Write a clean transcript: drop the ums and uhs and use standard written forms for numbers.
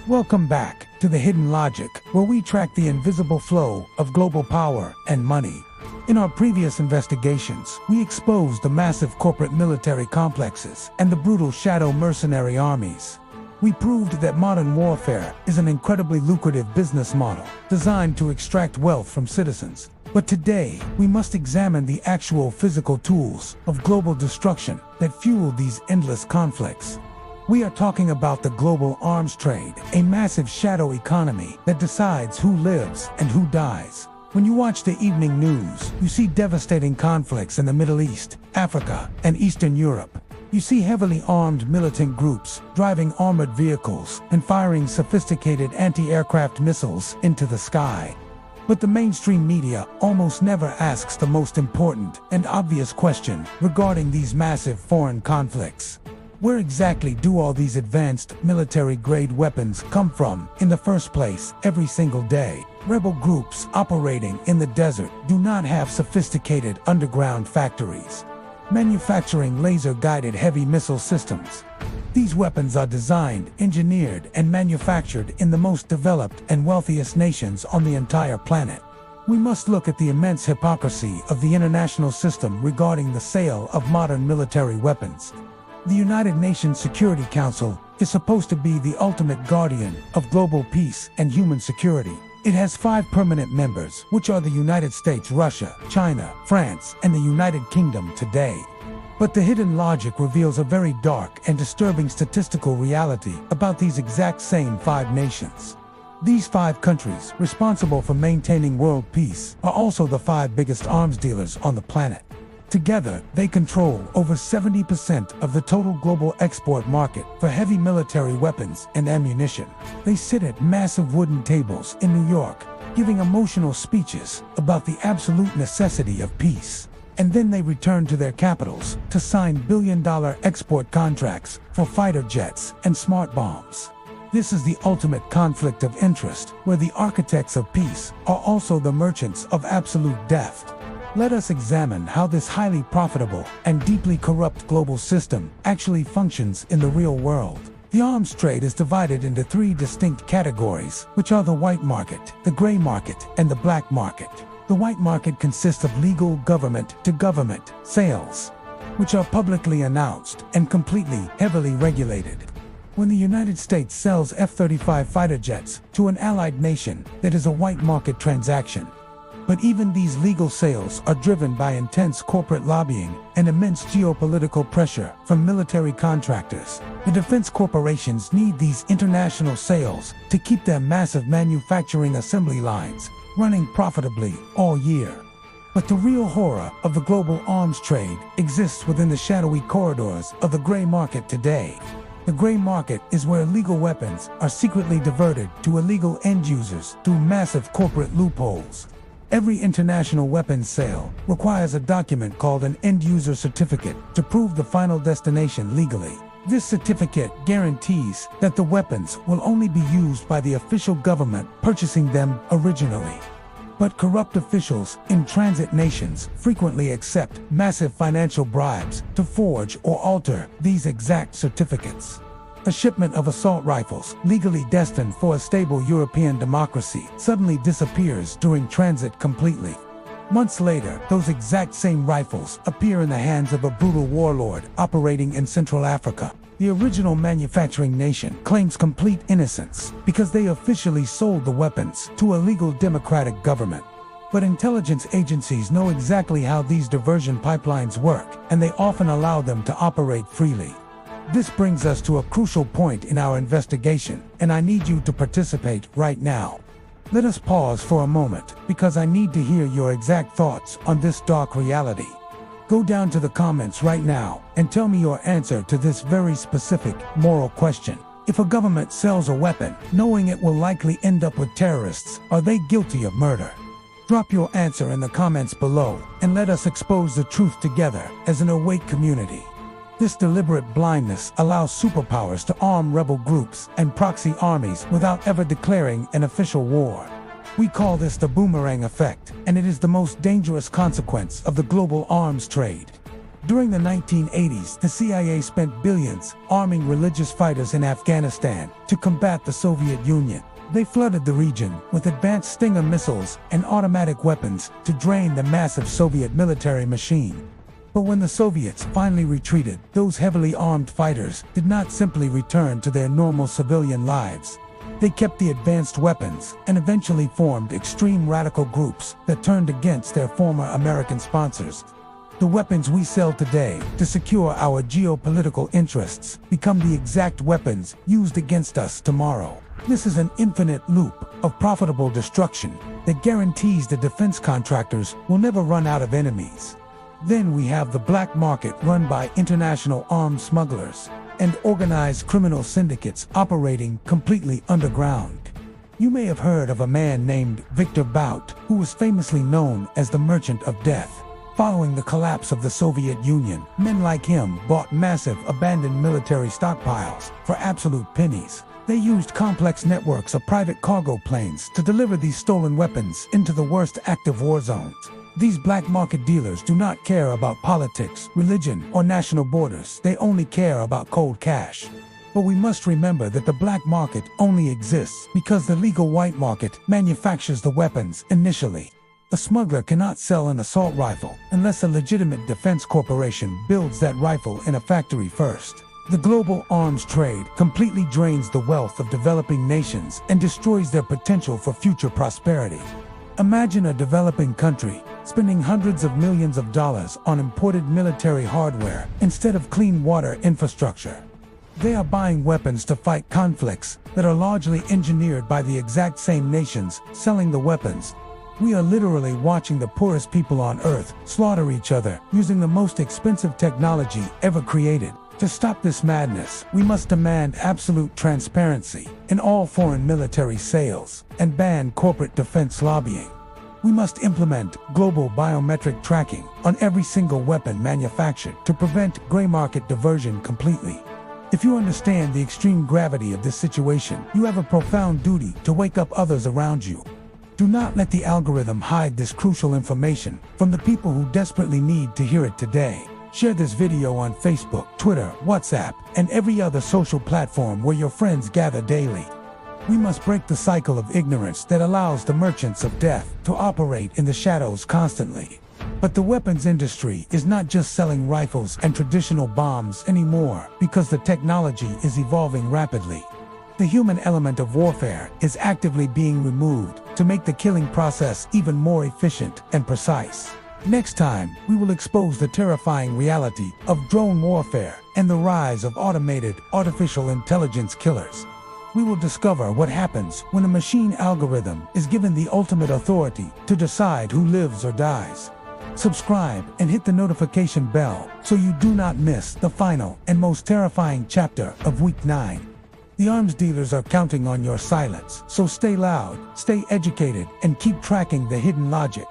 Welcome back to The Hidden Logic, where we track the invisible flow of global power and money. In our previous investigations, we exposed the massive corporate military complexes and the brutal shadow mercenary armies. We proved that modern warfare is an incredibly lucrative business model designed to extract wealth from citizens. But today, we must examine the actual physical tools of global destruction that fuel these endless conflicts. We are talking about the global arms trade, a massive shadow economy that decides who lives and who dies. When you watch the evening news, you see devastating conflicts in the Middle East, Africa, and Eastern Europe. You see heavily armed militant groups driving armored vehicles and firing sophisticated anti-aircraft missiles into the sky. But the mainstream media almost never asks the most important and obvious question regarding these massive foreign conflicts. Where exactly do all these advanced military-grade weapons come from in the first place every single day? Rebel groups operating in the desert do not have sophisticated underground factories manufacturing laser-guided heavy missile systems. These weapons are designed, engineered, and manufactured in the most developed and wealthiest nations on the entire planet. We must look at the immense hypocrisy of the international system regarding the sale of modern military weapons. The United Nations Security Council is supposed to be the ultimate guardian of global peace and human security. It has 5 permanent members, which are the United States, Russia, China, France, and the United Kingdom today. But the hidden logic reveals a very dark and disturbing statistical reality about these exact same 5 nations. These 5 countries, responsible for maintaining world peace, are also the 5 biggest arms dealers on the planet. Together, they control over 70% of the total global export market for heavy military weapons and ammunition. They sit at massive wooden tables in New York, giving emotional speeches about the absolute necessity of peace. And then they return to their capitals to sign billion-dollar export contracts for fighter jets and smart bombs. This is the ultimate conflict of interest, where the architects of peace are also the merchants of absolute death. Let us examine how this highly profitable and deeply corrupt global system actually functions in the real world. The arms trade is divided into 3 distinct categories, which are the white market, the gray market, and the black market. The white market consists of legal government-to-government sales, which are publicly announced and completely heavily regulated. When the United States sells F-35 fighter jets to an allied nation, that is a white market transaction. But even these legal sales are driven by intense corporate lobbying and immense geopolitical pressure from military contractors. The defense corporations need these international sales to keep their massive manufacturing assembly lines running profitably all year. But the real horror of the global arms trade exists within the shadowy corridors of the gray market today. The gray market is where illegal weapons are secretly diverted to illegal end users through massive corporate loopholes. Every international weapons sale requires a document called an end-user certificate to prove the final destination legally. This certificate guarantees that the weapons will only be used by the official government purchasing them originally. But corrupt officials in transit nations frequently accept massive financial bribes to forge or alter these exact certificates. A shipment of assault rifles, legally destined for a stable European democracy, suddenly disappears during transit completely. Months later, those exact same rifles appear in the hands of a brutal warlord operating in Central Africa. The original manufacturing nation claims complete innocence because they officially sold the weapons to a legal democratic government. But intelligence agencies know exactly how these diversion pipelines work, and they often allow them to operate freely. This brings us to a crucial point in our investigation, and I need you to participate right now. Let us pause for a moment, because I need to hear your exact thoughts on this dark reality. Go down to the comments right now and tell me your answer to this very specific moral question. If a government sells a weapon, knowing it will likely end up with terrorists, are they guilty of murder? Drop your answer in the comments below, and let us expose the truth together as an awake community. This deliberate blindness allows superpowers to arm rebel groups and proxy armies without ever declaring an official war. We call this the Boomerang Effect, and it is the most dangerous consequence of the global arms trade. During the 1980s, the CIA spent billions arming religious fighters in Afghanistan to combat the Soviet Union. They flooded the region with advanced Stinger missiles and automatic weapons to drain the massive Soviet military machine. But when the Soviets finally retreated, those heavily armed fighters did not simply return to their normal civilian lives. They kept the advanced weapons and eventually formed extreme radical groups that turned against their former American sponsors. The weapons we sell today to secure our geopolitical interests become the exact weapons used against us tomorrow. This is an infinite loop of profitable destruction that guarantees the defense contractors will never run out of enemies. Then we have the black market run by international arms smugglers and organized criminal syndicates operating completely underground. You may have heard of a man named Viktor Bout, who was famously known as the Merchant of Death. Following the collapse of the Soviet Union, men like him bought massive abandoned military stockpiles for absolute pennies. They used complex networks of private cargo planes to deliver these stolen weapons into the worst active war zones. These black market dealers do not care about politics, religion, or national borders. They only care about cold cash. But we must remember that the black market only exists because the legal white market manufactures the weapons initially. A smuggler cannot sell an assault rifle unless a legitimate defense corporation builds that rifle in a factory first. The global arms trade completely drains the wealth of developing nations and destroys their potential for future prosperity. Imagine a developing country spending hundreds of millions of dollars on imported military hardware instead of clean water infrastructure. They are buying weapons to fight conflicts that are largely engineered by the exact same nations selling the weapons. We are literally watching the poorest people on Earth slaughter each other using the most expensive technology ever created. To stop this madness, we must demand absolute transparency in all foreign military sales and ban corporate defense lobbying. We must implement global biometric tracking on every single weapon manufactured to prevent gray market diversion completely. If you understand the extreme gravity of this situation, you have a profound duty to wake up others around you. Do not let the algorithm hide this crucial information from the people who desperately need to hear it today. Share this video on Facebook, Twitter, WhatsApp, and every other social platform where your friends gather daily. We must break the cycle of ignorance that allows the merchants of death to operate in the shadows constantly. But the weapons industry is not just selling rifles and traditional bombs anymore because the technology is evolving rapidly. The human element of warfare is actively being removed to make the killing process even more efficient and precise. Next time, we will expose the terrifying reality of drone warfare and the rise of automated artificial intelligence killers. We will discover what happens when a machine algorithm is given the ultimate authority to decide who lives or dies. Subscribe and hit the notification bell so you do not miss the final and most terrifying chapter of Week 9. The arms dealers are counting on your silence, so stay loud, stay educated, and keep tracking the hidden logic.